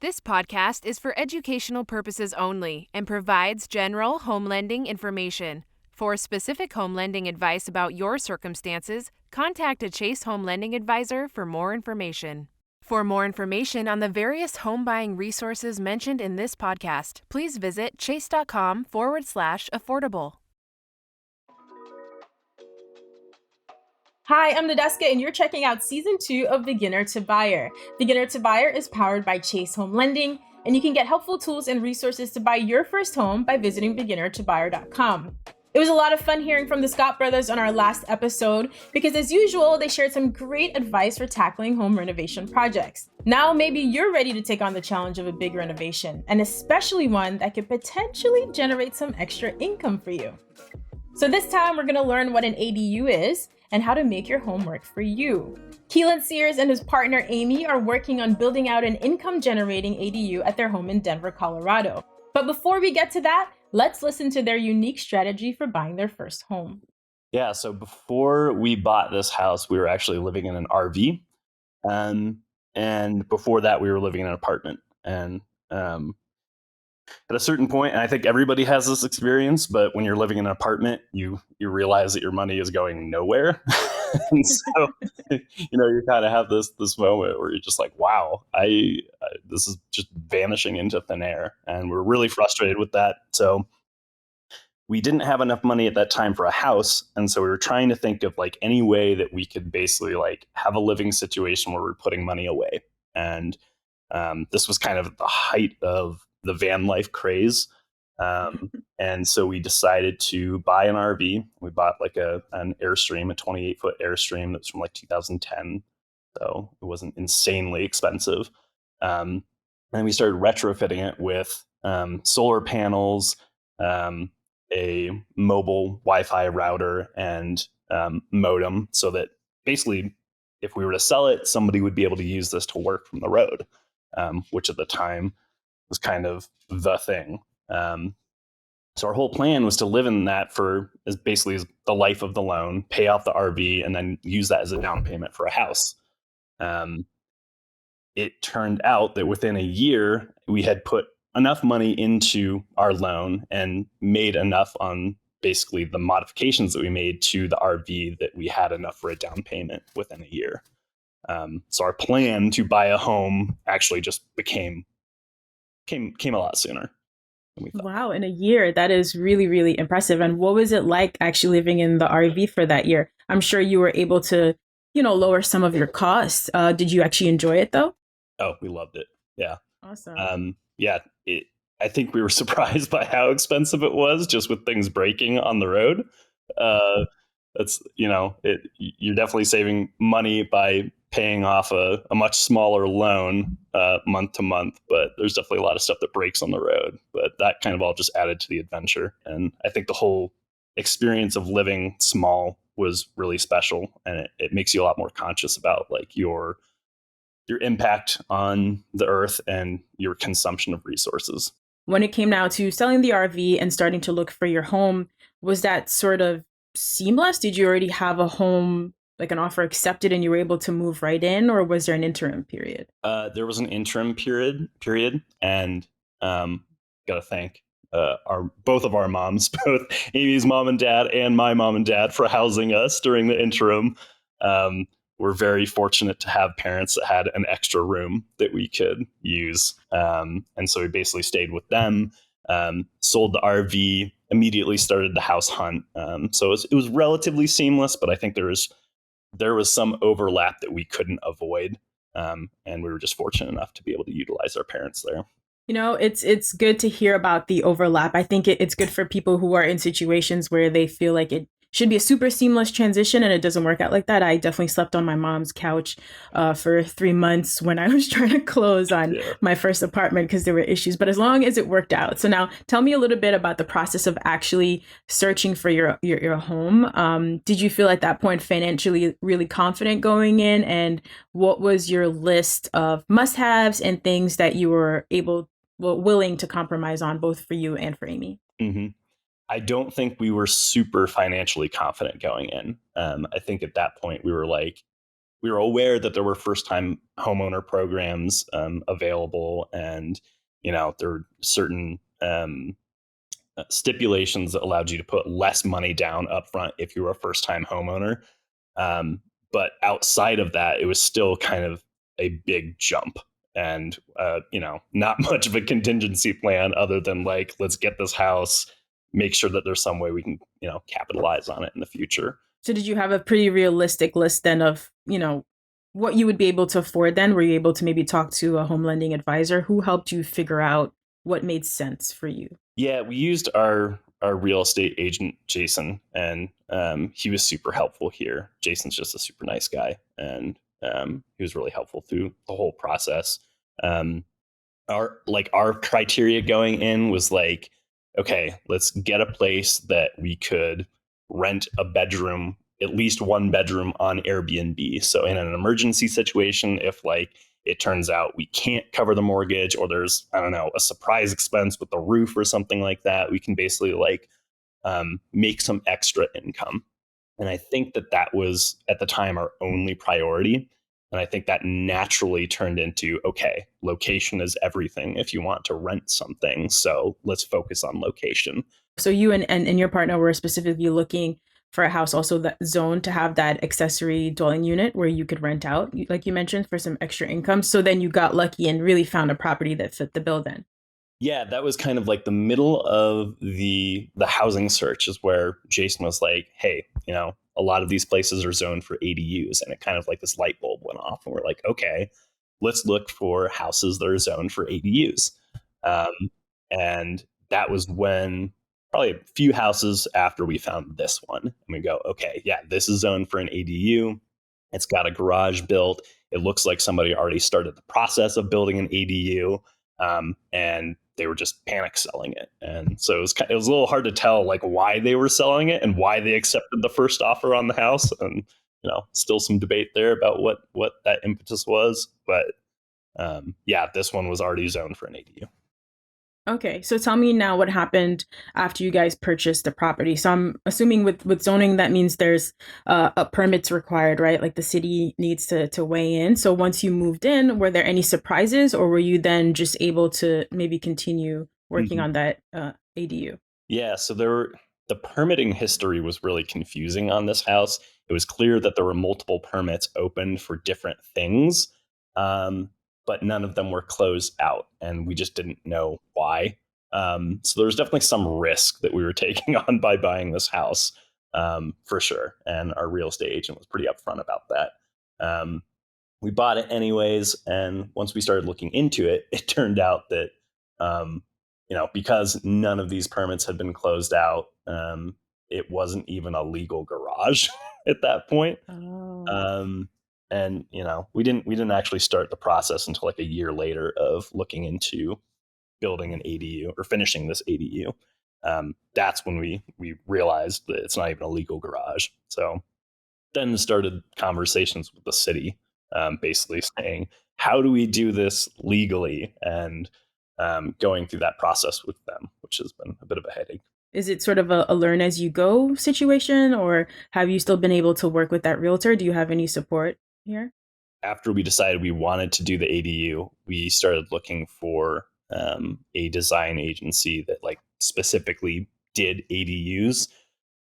This podcast is for educational purposes only and provides general home lending information. For specific home lending advice about your circumstances, contact a Chase Home Lending Advisor for more information. For more information on the various home buying resources mentioned in this podcast, please visit chase.com/affordable. Hi, I'm Nadeska, and you're checking out Season 2 of Beginner to Buyer. Beginner to Buyer is powered by Chase Home Lending, and you can get helpful tools and resources to buy your first home by visiting beginnertobuyer.com. It was a lot of fun hearing from the Scott brothers on our last episode because, as usual, they shared some great advice for tackling home renovation projects. Now, maybe you're ready to take on the challenge of a big renovation, and especially one that could potentially generate some extra income for you. So this time, we're going to learn what an ADU is and how to make your home work for you. Keelan Sears and his partner Amy are working on building out an income-generating ADU at their home in Denver, Colorado. But before we get to that, let's listen to their unique strategy for buying their first home. Yeah, so before we bought this house, we were actually living in an RV. And before that, we were living in an apartment. And at a certain point, and I think everybody has this experience, but when you're living in an apartment, you realize that your money is going nowhere. And so, you kind of have this moment where you're just like, wow, this is just vanishing into thin air. And we're really frustrated with that. So we didn't have enough money at that time for a house. And so we were trying to think of like any way that we could basically like have a living situation where we're putting money away. And this was kind of the height of the van life craze. And so we decided to buy an RV. We bought like an Airstream, a 28-foot Airstream that's from like 2010. So it wasn't insanely expensive. And we started retrofitting it with solar panels, a mobile Wi-Fi router, and modem, so that basically if we were to sell it, somebody would be able to use this to work from the road, which at the time was kind of the thing. So our whole plan was to live in that for as the life of the loan, pay off the RV, and then use that as a down payment for a house. It turned out that within a year, we had put enough money into our loan and made enough on basically the modifications that we made to the RV that we had enough for a down payment within a year. So our plan to buy a home actually just came a lot sooner than we thought. Wow, in a year, that is really, really impressive. And what was it like actually living in the RV for that year? I'm sure you were able to, lower some of your costs. Did you actually enjoy it though? Oh, we loved it. Yeah. Awesome. I think we were surprised by how expensive it was just with things breaking on the road. You're definitely saving money by paying off a much smaller loan month to month, but there's definitely a lot of stuff that breaks on the road. But that kind of all just added to the adventure. And I think the whole experience of living small was really special, and it makes you a lot more conscious about like your impact on the earth and your consumption of resources. When it came now to selling the RV and starting to look for your home, was that sort of seamless? Did you already have a home, like an offer accepted, and you were able to move right in, or was there an interim period? There was an interim period, and gotta thank both of our moms, both Amy's mom and dad and my mom and dad, for housing us during the interim. We're very fortunate to have parents that had an extra room that we could use. And so we basically stayed with them, sold the RV, immediately started the house hunt. So it was relatively seamless, but I think there was some overlap that we couldn't avoid. And we were just fortunate enough to be able to utilize our parents there. It's good to hear about the overlap. I think it's good for people who are in situations where they feel like it should be a super seamless transition and it doesn't work out like that. I definitely slept on my mom's couch for 3 months when I was trying to close on my first apartment because there were issues, but as long as it worked out. So now tell me a little bit about the process of actually searching for your home. Did you feel at that point financially really confident going in? And what was your list of must-haves and things that you were willing to compromise on, both for you and for Amy? Mm-hmm. I don't think we were super financially confident going in. I think at that point we were like, we were aware that there were first time homeowner programs available, and there were certain stipulations that allowed you to put less money down upfront if you were a first time homeowner. But outside of that, it was still kind of a big jump, and not much of a contingency plan other than like, let's get this house, make sure that there's some way we can capitalize on it in the future. So did you have a pretty realistic list then of, what you would be able to afford then? Were you able to maybe talk to a home lending advisor who helped you figure out what made sense for you? Yeah, we used our real estate agent, Jason, and he was super helpful here. Jason's just a super nice guy, and he was really helpful through the whole process. Our criteria going in was like, okay, let's get a place that we could rent a bedroom, at least one bedroom on Airbnb. So in an emergency situation, if like it turns out we can't cover the mortgage, or there's, I don't know, a surprise expense with the roof or something like that, we can basically like make some extra income. And I think that was at the time our only priority. And I think that naturally turned into, okay, location is everything if you want to rent something. So let's focus on location. So you and your partner were specifically looking for a house also that zoned to have that accessory dwelling unit where you could rent out, like you mentioned, for some extra income. So then you got lucky and really found a property that fit the bill then. Yeah, that was kind of like the middle of the housing search, is where Jason was like, hey, a lot of these places are zoned for ADUs. And it kind of like this light bulb went off, and we're like, okay, let's look for houses that are zoned for ADUs. And that was when, probably a few houses after, we found this one, and we go, okay, yeah, this is zoned for an ADU. It's got a garage built. It looks like somebody already started the process of building an ADU, and they were just panic selling it. And so it was a little hard to tell like why they were selling it and why they accepted the first offer on the house. And still some debate there about what that impetus was. But yeah, this one was already zoned for an ADU. Okay, so tell me now what happened after you guys purchased the property. So I'm assuming with zoning, that means there's a permits required, right? Like the city needs to weigh in. So once you moved in, were there any surprises, or were you then just able to maybe continue working on that ADU? Yeah, so the permitting history was really confusing on this house. It was clear that there were multiple permits open for different things. But none of them were closed out, and we just didn't know why. So there was definitely some risk that we were taking on by buying this house, for sure. And our real estate agent was pretty upfront about that. We bought it anyways, and once we started looking into it, it turned out that because none of these permits had been closed out, it wasn't even a legal garage at that point. Oh. And we didn't actually start the process until like a year later of looking into building an ADU or finishing this ADU. That's when we realized that it's not even a legal garage. So then started conversations with the city, basically saying, how do we do this legally? And going through that process with them, which has been a bit of a headache. Is it sort of a learn as you go situation, or have you still been able to work with that realtor? Do you have any support here? After we decided we wanted to do the ADU, we started looking for a design agency that like specifically did ADUs.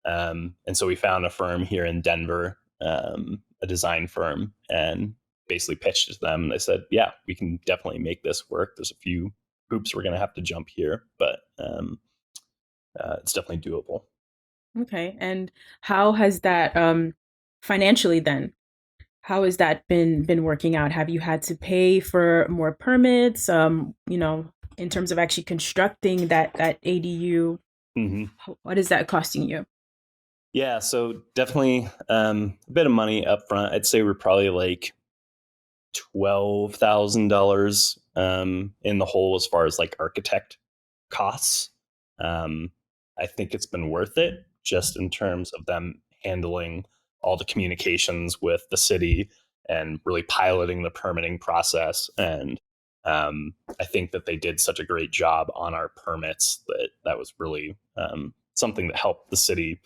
And so we found a firm here in Denver, a design firm, and basically pitched it to them. And they said, yeah, we can definitely make this work. There's a few hoops we're going to have to jump here, but it's definitely doable. Okay. And how has that financially then? How has that been working out? Have you had to pay for more permits? In terms of actually constructing that ADU, what is that costing you? Yeah, so definitely a bit of money up front. I'd say we're probably like $12,000 in the hole as far as like architect costs. I think it's been worth it just in terms of them handling all the communications with the city and really piloting the permitting process. And I think that they did such a great job on our permits that was really something that helped the city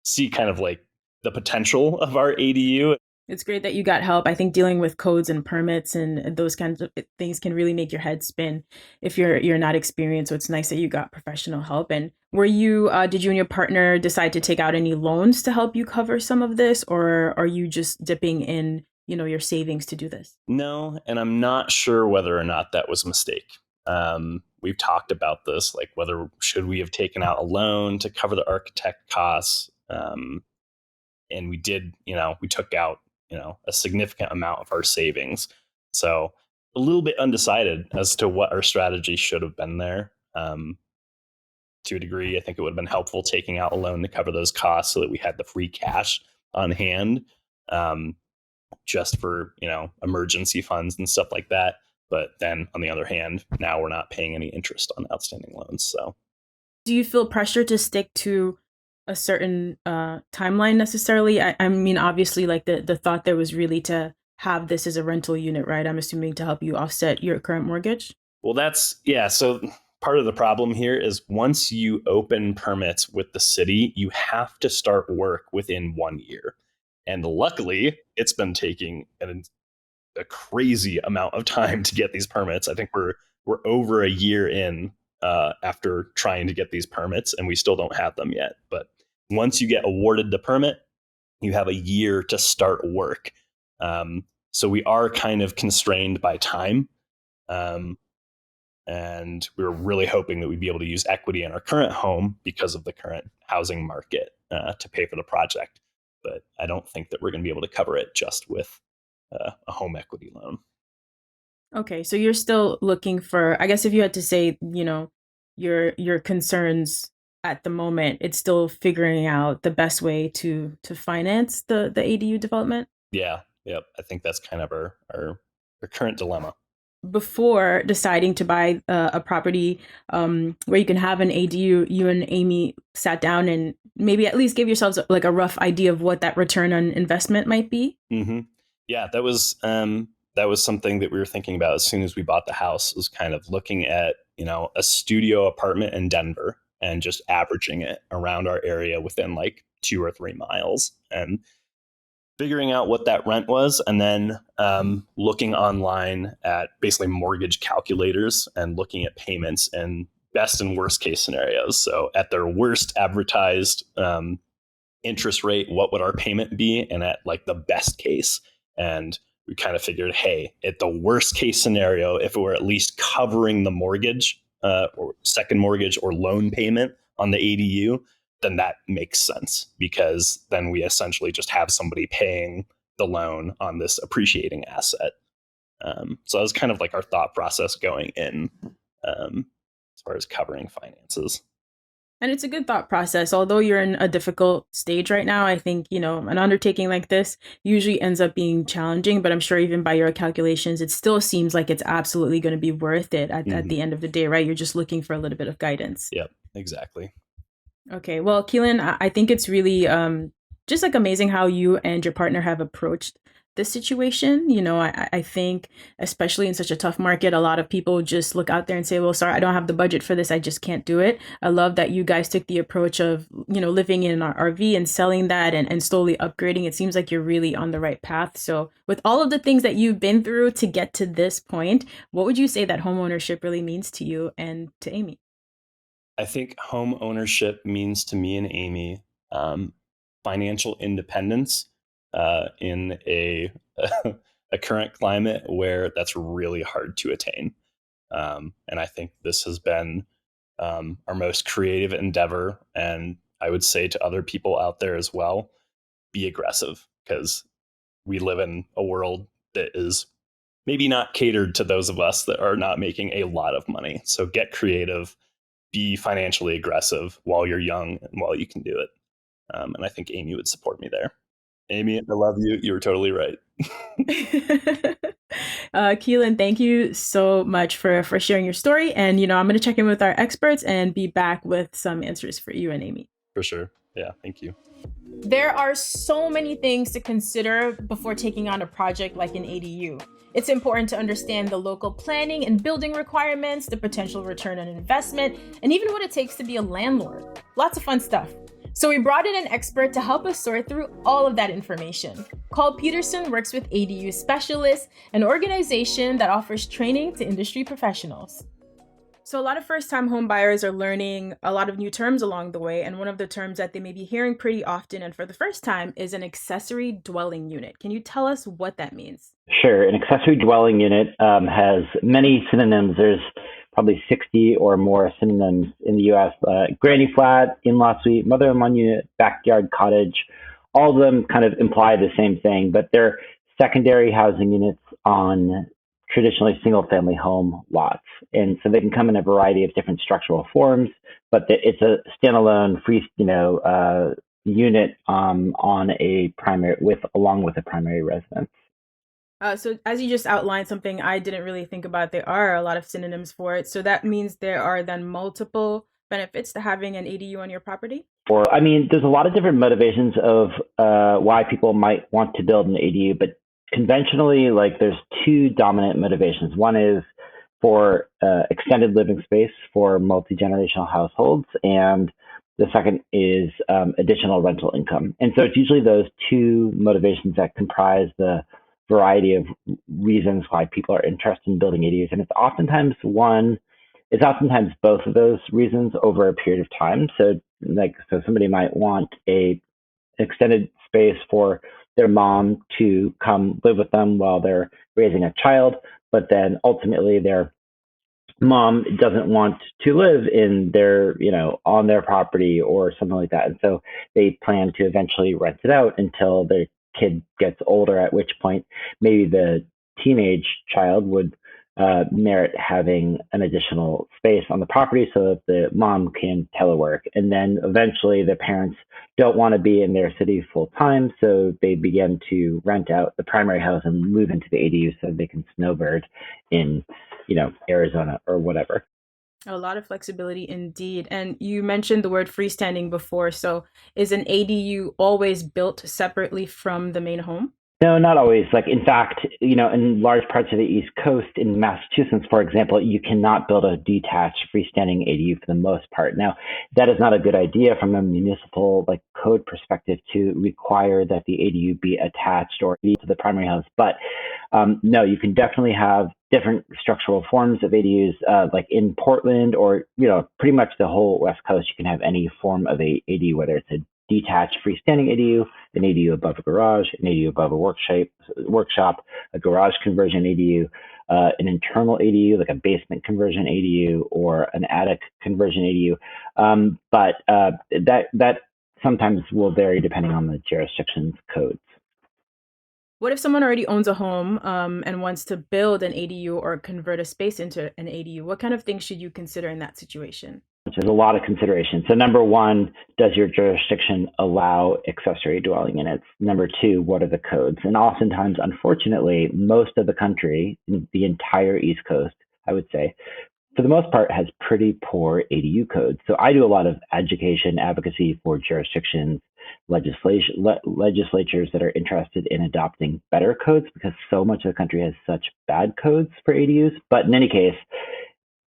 see kind of like the potential of our ADU. It's great that you got help. I think dealing with codes and permits and those kinds of things can really make your head spin if you're not experienced. So it's nice that you got professional help. And did you and your partner decide to take out any loans to help you cover some of this, or are you just dipping in, your savings to do this? No, and I'm not sure whether or not that was a mistake. We've talked about this, like whether should we have taken out a loan to cover the architect costs. And we did, we took out, a significant amount of our savings. So a little bit undecided as to what our strategy should have been there. To a degree, I think it would have been helpful taking out a loan to cover those costs so that we had the free cash on hand, just for, emergency funds and stuff like that. But then on the other hand, now we're not paying any interest on outstanding loans. So do you feel pressure to stick to a certain timeline necessarily? I mean, obviously, like the thought there was really to have this as a rental unit, right? I'm assuming to help you offset your current mortgage. Well, so part of the problem here is once you open permits with the city, you have to start work within 1 year. And luckily, it's been taking a crazy amount of time to get these permits. I think we're over a year in after trying to get these permits, and we still don't have them yet. But once you get awarded the permit, you have a year to start work. So we are kind of constrained by time. And we were really hoping that we'd be able to use equity in our current home because of the current housing market to pay for the project. But I don't think that we're going to be able to cover it just with a home equity loan. Okay, so you're still looking for, I guess if you had to say, your concerns at the moment, it's still figuring out the best way to finance the ADU development? Yeah, yep. I think that's kind of our current dilemma. Before deciding to buy a property where you can have an ADU, you and Amy sat down and maybe at least gave yourselves like a rough idea of what that return on investment might be? Mm-hmm. Yeah, that was something that we were thinking about as soon as we bought the house, was kind of looking at, a studio apartment in Denver and just averaging it around our area within like 2 or 3 miles and figuring out what that rent was, and then looking online at basically mortgage calculators and looking at payments and best and worst case scenarios. So at their worst advertised interest rate, what would our payment be? And at like the best case. And we kind of figured, hey, at the worst case scenario, if it were at least covering the mortgage or second mortgage or loan payment on the ADU, then that makes sense, because then we essentially just have somebody paying the loan on this appreciating asset. So that was kind of like our thought process going in as far as covering finances. And it's a good thought process. Although you're in a difficult stage right now, I think, an undertaking like this usually ends up being challenging, but I'm sure even by your calculations, it still seems like it's absolutely going to be worth it at the end of the day, right? You're just looking for a little bit of guidance. Yep, exactly. Okay. Well, Keelan, I think it's really just like amazing how you and your partner have approached this situation. I think especially in such a tough market, a lot of people just look out there and say, well, sorry, I don't have the budget for this. I just can't do it. I love that you guys took the approach of, living in our RV and selling that and slowly upgrading. It seems like you're really on the right path. So with all of the things that you've been through to get to this point, what would you say that homeownership really means to you and to Amy? I think home ownership means to me and Amy financial independence in a current climate where that's really hard to attain. And I think this has been our most creative endeavor. And I would say to other people out there as well, be aggressive, because we live in a world that is maybe not catered to those of us that are not making a lot of money. So get creative. Be financially aggressive while you're young and while you can do it. And I think Amy would support me there. Amy, I love you. You were totally right. Keelan, thank you so much for sharing your story. And, I'm going to check in with our experts and be back with some answers for you and Amy. For sure. Yeah, thank you. There are so many things to consider before taking on a project like an ADU. It's important to understand the local planning and building requirements, the potential return on investment, and even what it takes to be a landlord. Lots of fun stuff. So we brought in an expert to help us sort through all of that information. Call Peterson works with ADU Specialists, an organization that offers training to industry professionals. So a lot of first-time home buyers are learning a lot of new terms along the way, and one of the terms that they may be hearing pretty often and for the first time is an accessory dwelling unit. Can you tell us what that means? Sure. An accessory dwelling unit has many synonyms. There's probably 60 or more synonyms in the U.S. Granny flat, in-law suite, mother-in-law unit, backyard cottage. All of them kind of imply the same thing, but they're secondary housing units on traditionally single-family home lots. And so they can come in a variety of different structural forms, but it's a standalone free, unit on a primary along with a primary residence. So as you just outlined, something I didn't really think about, there are a lot of synonyms for it. So that means there are then multiple benefits to having an ADU on your property? There's a lot of different motivations of why people might want to build an ADU, but conventionally, there's two dominant motivations. One is for extended living space for multi-generational households, and the second is additional rental income. And so it's usually those two motivations that comprise the variety of reasons why people are interested in building ADUs. And it's oftentimes both of those reasons over a period of time. So somebody might want a extended space for their mom to come live with them while they're raising a child, but then ultimately their mom doesn't want to live in their, on their property or something like that. And so they plan to eventually rent it out until their kid gets older, at which point maybe the teenage child would merit having an additional space on the property so that the mom can telework. And then eventually the parents don't want to be in their city full time, so they begin to rent out the primary house and move into the ADU so they can snowbird in, Arizona or whatever. A lot of flexibility indeed. And you mentioned the word freestanding before. So is an ADU always built separately from the main home? No, not always. In fact, in large parts of the East Coast, in Massachusetts, for example, you cannot build a detached freestanding ADU for the most part. Now, that is not a good idea from a municipal code perspective to require that the ADU be attached or to the primary house. But no, you can definitely have different structural forms of ADUs, like in Portland or, pretty much the whole West Coast. You can have any form of a ADU, whether it's a detached freestanding ADU, an ADU above a garage, an ADU above a workshop, a garage conversion ADU, an internal ADU, like a basement conversion ADU or an attic conversion ADU. But that sometimes will vary depending on the jurisdiction's codes. What if someone already owns a home and wants to build an ADU or convert a space into an ADU? What kind of things should you consider in that situation? There's a lot of consideration. So number one, does your jurisdiction allow accessory dwelling units? Number two, what are the codes? And oftentimes, unfortunately, most of the country, the entire East Coast, I would say, for the most part, has pretty poor ADU codes. So I do a lot of education advocacy for jurisdictions, legislatures that are interested in adopting better codes because so much of the country has such bad codes for ADUs. But in any case,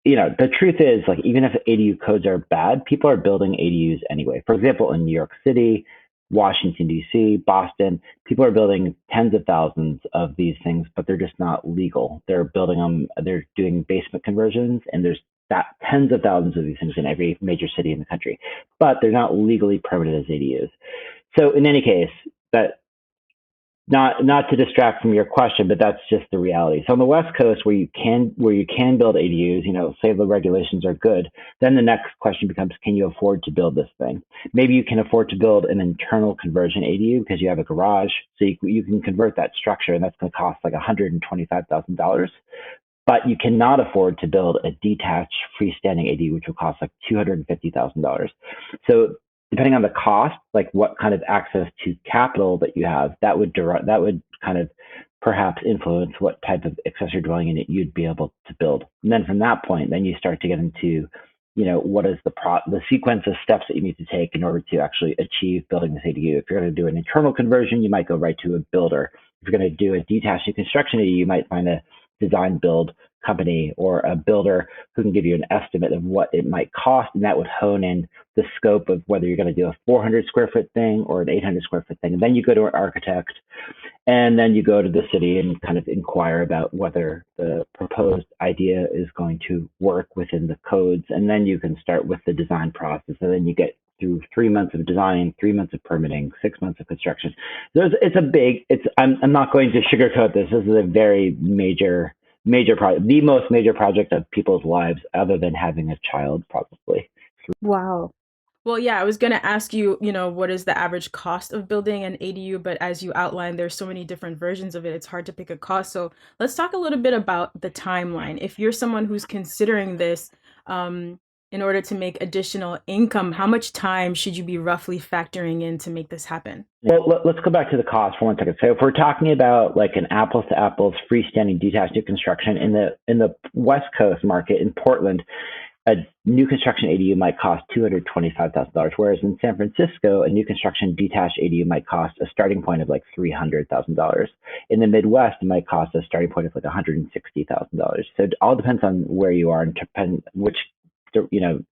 the truth is, even if ADU codes are bad, people are building ADUs anyway. For example, in New York City, Washington, D.C., Boston, people are building tens of thousands of these things, but they're just not legal. They're building them, they're doing basement conversions, and there's tens of thousands of these things in every major city in the country, but they're not legally permitted as ADUs. So in any case, that not to distract from your question, but that's just the reality. So on the West Coast, where you can build ADUs, say the regulations are good, then the next question becomes, can you afford to build this thing? Maybe you can afford to build an internal conversion ADU because you have a garage, so you can convert that structure, and that's going to cost $125,000. But you cannot afford to build a detached freestanding ADU, which will cost $250,000. So depending on the cost, what kind of access to capital that you have, that would kind of perhaps influence what type of accessory dwelling unit you'd be able to build. And then from that point, then you start to get into, what is the sequence of steps that you need to take in order to actually achieve building this ADU. If you're going to do an internal conversion, you might go right to a builder. If you're going to do a detached new construction ADU, you might find a design build company or a builder who can give you an estimate of what it might cost, and that would hone in the scope of whether you're going to do a 400 square foot thing or an 800 square foot thing. And then you go to an architect, and then you go to the city and kind of inquire about whether the proposed idea is going to work within the codes. And then you can start with the design process. And then you get through 3 months of design, 3 months of permitting, 6 months of construction. So I'm not going to sugarcoat this. This is a very major project, the most major project of people's lives other than having a child, probably. Wow. Well, yeah, I was going to ask you, what is the average cost of building an ADU? But as you outlined, there's so many different versions of it. It's hard to pick a cost. So let's talk a little bit about the timeline. If you're someone who's considering this in order to make additional income, how much time should you be roughly factoring in to make this happen? Well, let's go back to the cost for 1 second. So if we're talking about like an apples to apples freestanding detached new construction in the West Coast market in Portland, a new construction ADU might cost $225,000, whereas in San Francisco, a new construction detached ADU might cost a starting point of like $300,000. In the Midwest, it might cost a starting point of like $160,000. So it all depends on where you are and which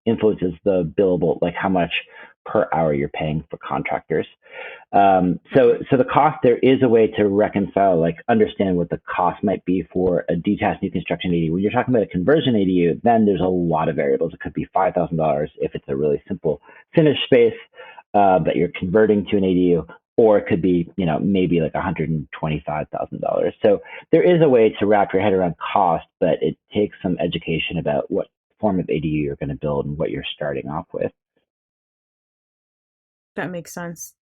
influences the billable, like how much per hour you're paying for contractors. So the cost, there is a way to reconcile, like understand what the cost might be for a detached new construction ADU. When you're talking about a conversion ADU, then there's a lot of variables. It could be $5,000 if it's a really simple finished space that you're converting to an ADU, or it could be, maybe like $125,000. So there is a way to wrap your head around cost, but it takes some education about what form of ADU you're going to build and what you're starting off with. That makes sense.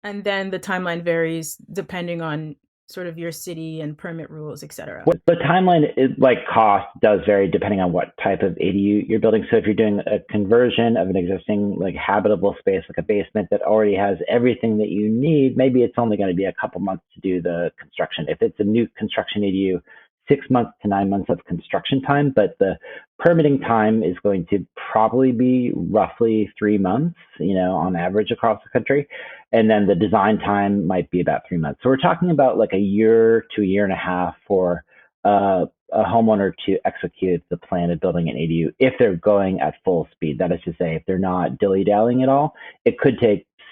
And then the timeline varies depending on sort of your city and permit rules, et cetera. The timeline is like cost does vary depending on what type of ADU you're building. So if you're doing a conversion of an existing like habitable space, like a basement that already has everything that you need, maybe it's only going to be a couple months to do the construction. If it's a new construction ADU, 6 months to 9 months of construction time, but the permitting time is going to probably be roughly 3 months, on average across the country. And then the design time might be about 3 months. So we're talking about like a year to a year and a half for a homeowner to execute the plan of building an ADU if they're going at full speed. That is to say, if they're not dilly-dallying at all, it could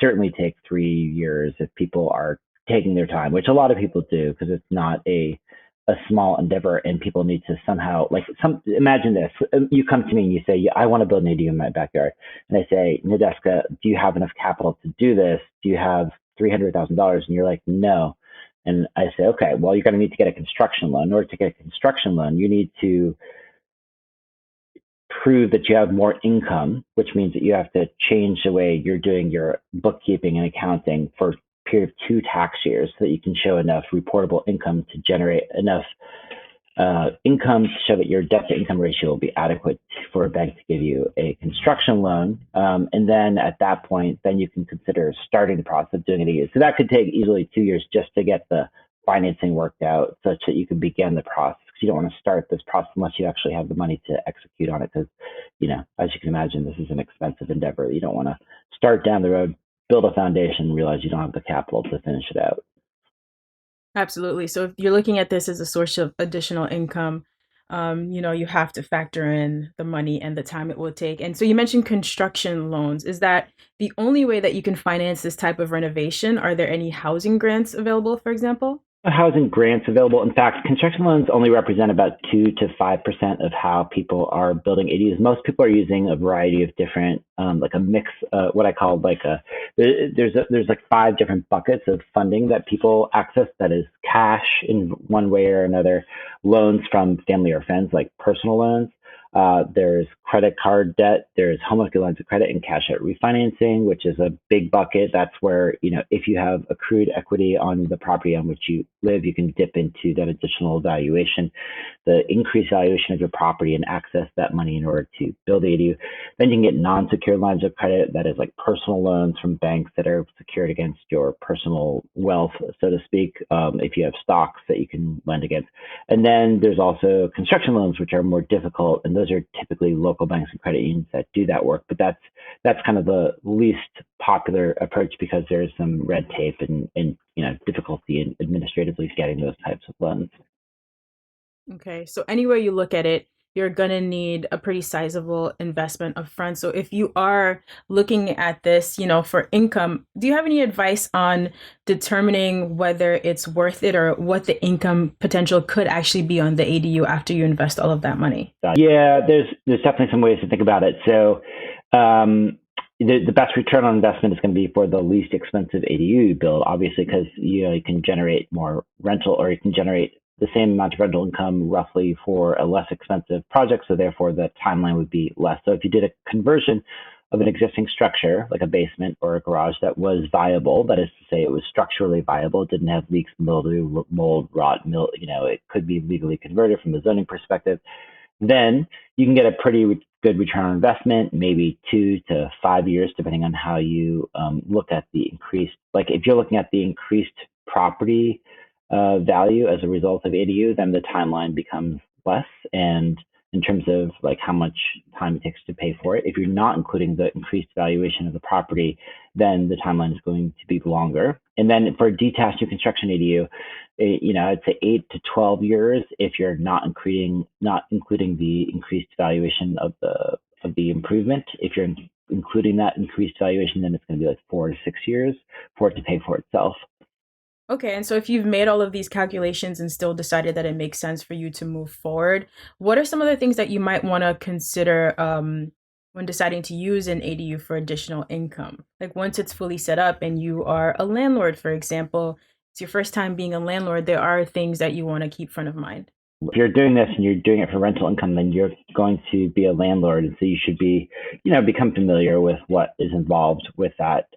certainly take 3 years if people are taking their time, which a lot of people do because it's not a small endeavor, and people need to somehow imagine this. You come to me and you say, I want to build an ADU in my backyard. And I say, Nadeska, do you have enough capital to do this? Do you have $300,000? And you're like, no. And I say, okay, well, you're going to need to get a construction loan. In order to get a construction loan, you need to prove that you have more income, which means that you have to change the way you're doing your bookkeeping and accounting for period of 2 tax years so that you can show enough reportable income to generate enough income to show that your debt to income ratio will be adequate for a bank to give you a construction loan. And then at that point, then you can consider starting the process of doing it. So that could take easily 2 years just to get the financing worked out such that you can begin the process. You don't want to start this process unless you actually have the money to execute on it because, as you can imagine, this is an expensive endeavor. You don't want to start down the road, build a foundation, and realize you don't have the capital to finish it out. Absolutely. So if you're looking at this as a source of additional income, you have to factor in the money and the time it will take. And so you mentioned construction loans. Is that the only way that you can finance this type of renovation? Are there any housing grants available, for example? Housing grants available. In fact, construction loans only represent about 2 to 5% of how people are building ADUs. Most people are using a variety of different, like a mix, what I call there's like 5 different buckets of funding that people access. That is cash in one way or another, loans from family or friends, like personal loans. There's credit card debt, there's home equity lines of credit, and cash out refinancing, which is a big bucket. That's where, if you have accrued equity on the property on which you live, you can dip into that additional valuation, the increased valuation of your property, and access that money in order to build ADU. Then you can get non-secured lines of credit, that is like personal loans from banks that are secured against your personal wealth, so to speak, if you have stocks that you can lend against. And then there's also construction loans, which are more difficult, and those are typically local banks and credit unions that do that work. But that's kind of the least popular approach because there's some red tape and difficulty in administratively getting those types of loans. Okay, so anywhere you look at it, you're gonna need a pretty sizable investment upfront. So if you are looking at this, for income, do you have any advice on determining whether it's worth it or what the income potential could actually be on the ADU after you invest all of that money? Yeah, there's definitely some ways to think about it. So the best return on investment is going to be for the least expensive ADU you build, obviously, because you can generate more rental, or you can generate the same amount of rental income roughly for a less expensive project. So therefore, the timeline would be less. So if you did a conversion of an existing structure, like a basement or a garage that was viable, that is to say it was structurally viable, it didn't have leaks, mildew, mold, rot, it could be legally converted from the zoning perspective, then you can get a pretty good return on investment, maybe 2 to 5 years, depending on how you look at the increased, like if you're looking at the increased property value as a result of ADU, then the timeline becomes less. And in terms of like how much time it takes to pay for it, if you're not including the increased valuation of the property, then the timeline is going to be longer. And then for detached new construction ADU, I'd say 8 to 12 years if you're not including the increased valuation of the improvement. If you're including that increased valuation, then it's going to be like 4 to 6 years for it to pay for itself. Okay, and so if you've made all of these calculations and still decided that it makes sense for you to move forward, what are some of the things that you might want to consider when deciding to use an ADU for additional income? Like once it's fully set up and you are a landlord, for example, it's your first time being a landlord, there are things that you want to keep front of mind. If you're doing this and you're doing it for rental income, then you're going to be a landlord, and so you should become familiar with what is involved with that.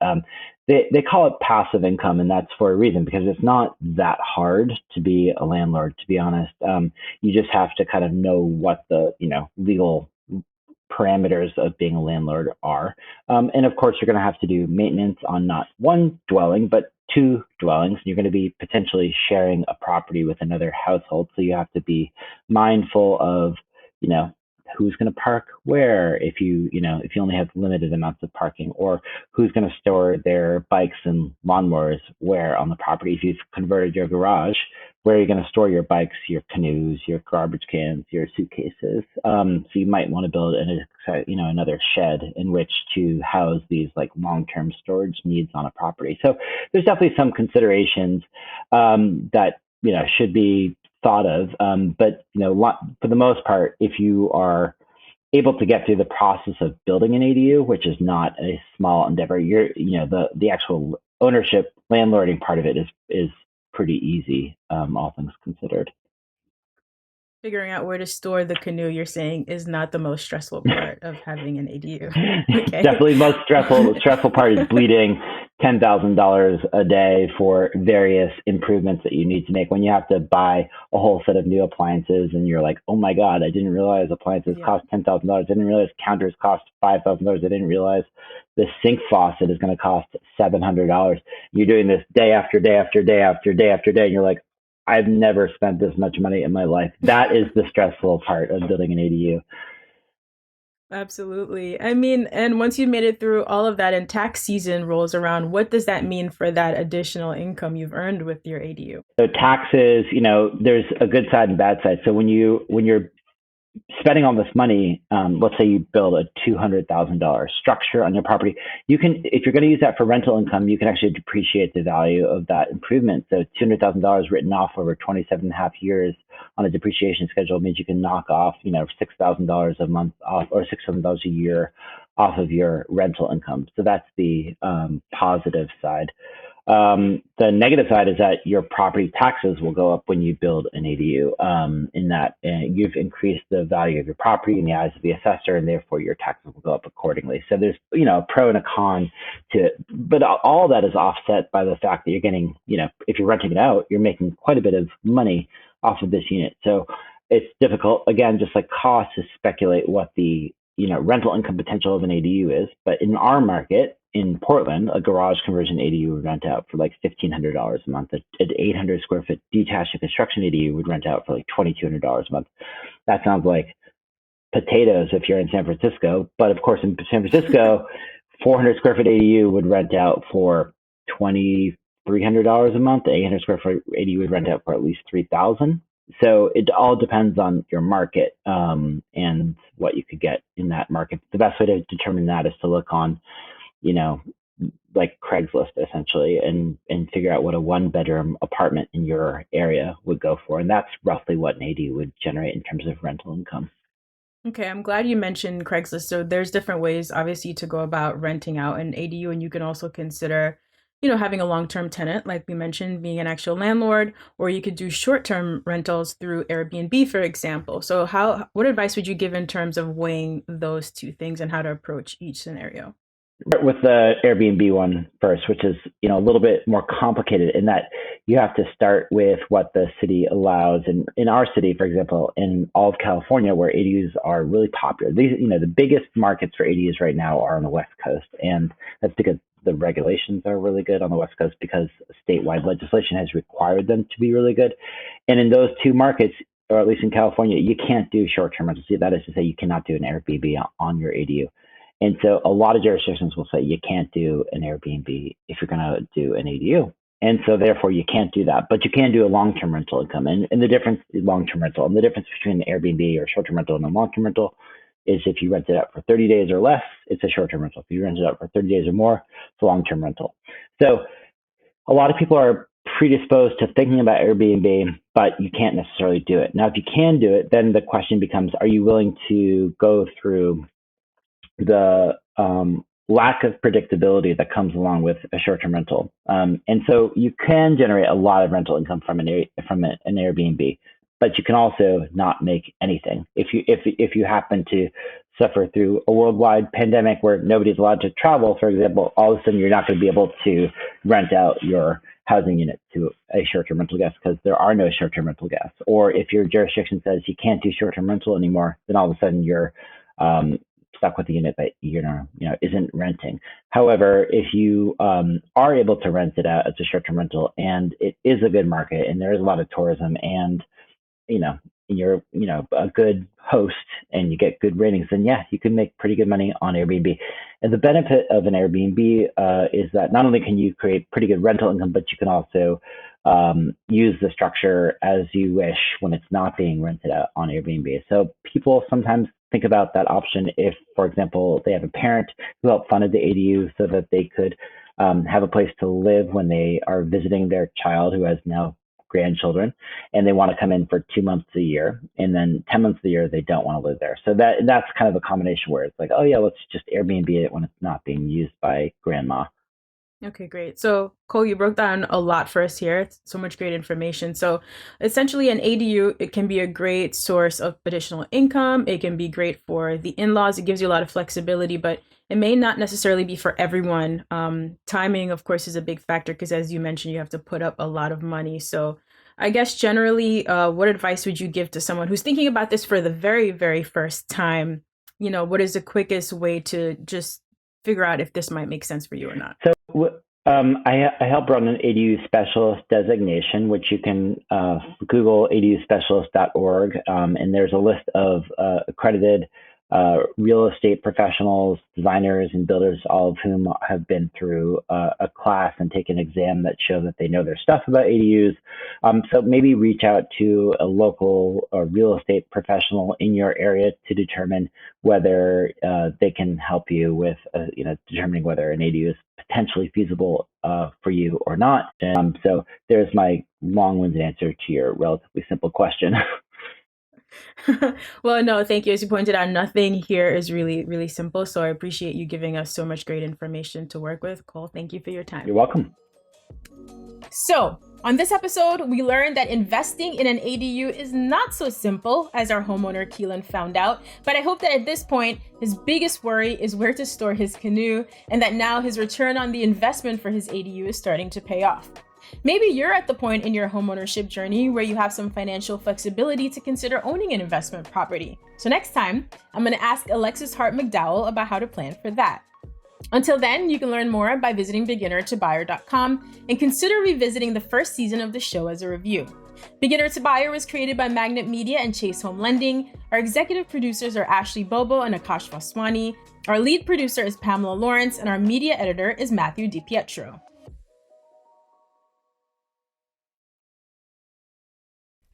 They call it passive income, and that's for a reason, because it's not that hard to be a landlord, to be honest. You just have to kind of know what the legal parameters of being a landlord are. And of course, you're going to have to do maintenance on not one dwelling, but 2 dwellings. You're going to be potentially sharing a property with another household. So you have to be mindful of, who's going to park where, if you only have limited amounts of parking, or who's going to store their bikes and lawnmowers where on the property. If you've converted your garage, where are you going to store your bikes, your canoes, your garbage cans, your suitcases? So you might want to build another shed in which to house these like long-term storage needs on a property. So there's definitely some considerations that should be thought of. But for the most part, if you are able to get through the process of building an ADU, which is not a small endeavor, the actual ownership, landlording part of it is pretty easy, all things considered. Figuring out where to store the canoe, you're saying, is not the most stressful part of having an ADU. Okay. Definitely most stressful part is bleeding $10,000 a day for various improvements that you need to make. When you have to buy a whole set of new appliances and you're like, oh my God, I didn't realize appliances cost $10,000. I didn't realize counters cost $5,000. I didn't realize the sink faucet is going to cost $700. You're doing this day after day after day after day after day. And you're like, I've never spent this much money in my life. That is the stressful part of building an ADU. Absolutely. I mean, and once you made it through all of that and tax season rolls around, what does that mean for that additional income you've earned with your ADU? So taxes, there's a good side and bad side. So when you're spending all this money, let's say you build a $200,000 structure on your property, if you're going to use that for rental income, you can actually depreciate the value of that improvement. So $200,000 written off over 27 and a half years on a depreciation schedule means you can knock off, $6,000 a month off, or $6,000 a year off of your rental income. So that's the positive side. The negative side is that your property taxes will go up when you build an ADU, in that you've increased the value of your property in the eyes of the assessor, and therefore your taxes will go up accordingly. So there's, a pro and a con to it, but all of that is offset by the fact that you're getting, if you're renting it out, you're making quite a bit of money off of this unit. So it's difficult, again, just like cost, to speculate what the rental income potential of an ADU is. But in our market, in Portland, a garage conversion ADU would rent out for like $1,500 a month. An 800 square foot detached construction ADU would rent out for like $2,200 a month. That sounds like potatoes if you're in San Francisco. But of course, in San Francisco, 400 square foot ADU would rent out for $2,300 a month. The 800 square foot ADU would rent out for at least $3,000. So it all depends on your market and what you could get in that market. The best way to determine that is to look on, you know, like Craigslist essentially, and figure out what a one bedroom apartment in your area would go for. And that's roughly what an ADU would generate in terms of rental income. Okay, I'm glad you mentioned Craigslist. So there's different ways, obviously, to go about renting out an ADU, and you can also consider, having a long-term tenant, like we mentioned, being an actual landlord, or you could do short-term rentals through Airbnb, for example. So what advice would you give in terms of weighing those two things and how to approach each scenario? Start with the Airbnb one first, which is a little bit more complicated in that you have to start with what the city allows. And in our city, for example, in all of California, where ADUs are really popular, these the biggest markets for ADUs right now are on the West Coast, and that's because the regulations are really good on the West Coast because statewide legislation has required them to be really good. And in those two markets, or at least in California, you can't do short-term rentals. That is to say, you cannot do an Airbnb on your ADU. And so a lot of jurisdictions will say you can't do an Airbnb if you're going to do an ADU. And so therefore you can't do that, but you can do a long-term rental income. And the difference is long-term rental. And the difference between an Airbnb or short-term rental and a long-term rental is if you rent it out for 30 days or less, it's a short-term rental. If you rent it out for 30 days or more, it's a long-term rental. So a lot of people are predisposed to thinking about Airbnb, but you can't necessarily do it. Now, if you can do it, then the question becomes, are you willing to go through the lack of predictability that comes along with a short-term rental? And so you can generate a lot of rental income from an Airbnb, but you can also not make anything. If you happen to suffer through a worldwide pandemic where nobody's allowed to travel, for example, all of a sudden you're not going to be able to rent out your housing unit to a short-term rental guest because there are no short-term rental guests. Or if your jurisdiction says you can't do short-term rental anymore, then all of a sudden you're stuck with the unit that isn't renting. However, if you are able to rent it out as a short-term rental and it is a good market and there is a lot of tourism and you're a good host and you get good ratings, then yeah, you can make pretty good money on Airbnb. And the benefit of an Airbnb is that not only can you create pretty good rental income, but you can also use the structure as you wish when it's not being rented out on Airbnb. So people sometimes think about that option if, for example, they have a parent who helped funded the ADU so that they could have a place to live when they are visiting their child who has now grandchildren, and they want to come in for 2 months a year, and then 10 months of the year they don't want to live there. So that's kind of a combination where it's like, oh yeah, let's just Airbnb it when it's not being used by grandma. Okay, great. So Cole, you broke down a lot for us here. It's so much great information. So essentially an ADU, it can be a great source of additional income. It can be great for the in-laws. It gives you a lot of flexibility, but it may not necessarily be for everyone. Timing, of course, is a big factor because as you mentioned, you have to put up a lot of money. So I guess generally, what advice would you give to someone who's thinking about this for the very, very first time? What is the quickest way to just figure out if this might make sense for you or not? So I help run an ADU specialist designation, which you can Google aduspecialist.org, and there's a list of accredited real estate professionals, designers, and builders, all of whom have been through a class and taken an exam that show that they know their stuff about ADUs. So maybe reach out to a local real estate professional in your area to determine whether they can help you with determining whether an ADU is potentially feasible for you or not. So there's my long-winded answer to your relatively simple question. Well, no, thank you. As you pointed out, nothing here is really, really simple. So I appreciate you giving us so much great information to work with. Cole, thank you for your time. You're welcome. So on this episode, we learned that investing in an ADU is not so simple as our homeowner Keelan found out. But I hope that at this point, his biggest worry is where to store his canoe, and that now his return on the investment for his ADU is starting to pay off. Maybe you're at the point in your homeownership journey where you have some financial flexibility to consider owning an investment property. So next time, I'm going to ask Alexis Hart McDowell about how to plan for that. Until then, you can learn more by visiting beginnertobuyer.com and consider revisiting the first season of the show as a review. Beginner to Buyer was created by Magnet Media and Chase Home Lending. Our executive producers are Ashley Bobo and Akash Vaswani. Our lead producer is Pamela Lawrence, and our media editor is Matthew DiPietro.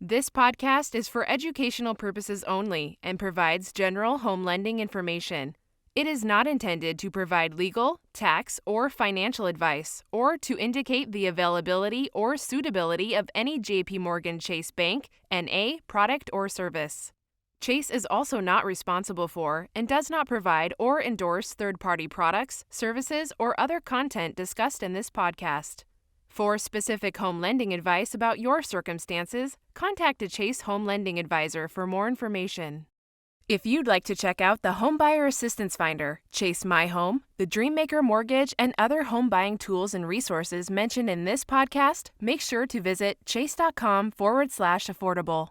This podcast is for educational purposes only and provides general home lending information. It is not intended to provide legal, tax, or financial advice, or to indicate the availability or suitability of any JPMorgan Chase Bank, N.A. product or service. Chase is also not responsible for and does not provide or endorse third-party products, services, or other content discussed in this podcast. For specific home lending advice about your circumstances, contact a Chase Home Lending Advisor for more information. If you'd like to check out the Homebuyer Assistance Finder, Chase My Home, the Dreammaker Mortgage, and other home buying tools and resources mentioned in this podcast, make sure to visit chase.com/affordable.